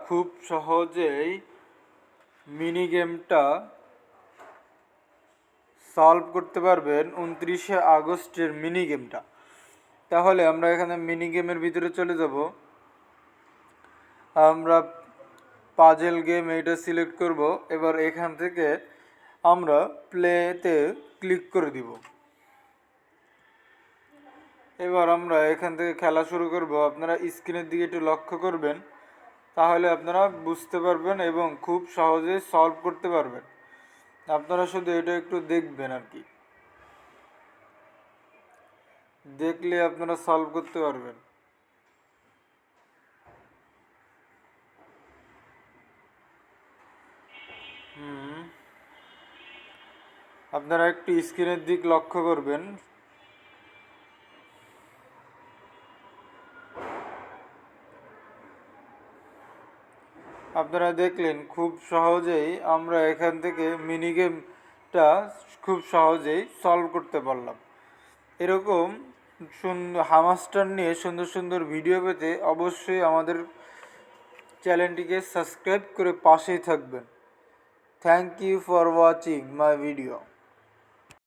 খুব সহজেই মিনি গেমটা সলভ করতে পারবেন 29শে আগস্টের মিনি গেমটা। তাহলে আমরা এখানে মিনি গেমের ভিতরে চলে যাব। আমরা পাজেল গেম এইটা সিলেক্ট করব। এবার এখান থেকে আমরা প্লেতে ক্লিক করে দিব। এবার আমরা এখান থেকে খেলা শুরু করব। আপনারা স্ক্রিনের দিকে একটু লক্ষ্য করবেন, তাহলে আপনারা বুঝতে পারবেন এবং খুব সহজে সলভ করতে পারবেন। আপনারা শুধু এটা একটু দেখবেন আর কি, দেখলে আপনারা সলভ করতে পারবেন। আপনারা একটু স্ক্রিনের দিক লক্ষ্য করবেন। আপনারা দেখলেন খুব সহজেই আমরা এখান থেকে মিনি গেমটা খুব সহজেই সলভ করতে পারলাম। এরকম হামাস্টার নিয়ে সুন্দর সুন্দর ভিডিও পেতে অবশ্যই আমাদের চ্যানেলটিকে সাবস্ক্রাইব করে পাশেই থাকবেন। Thank you for watching my video.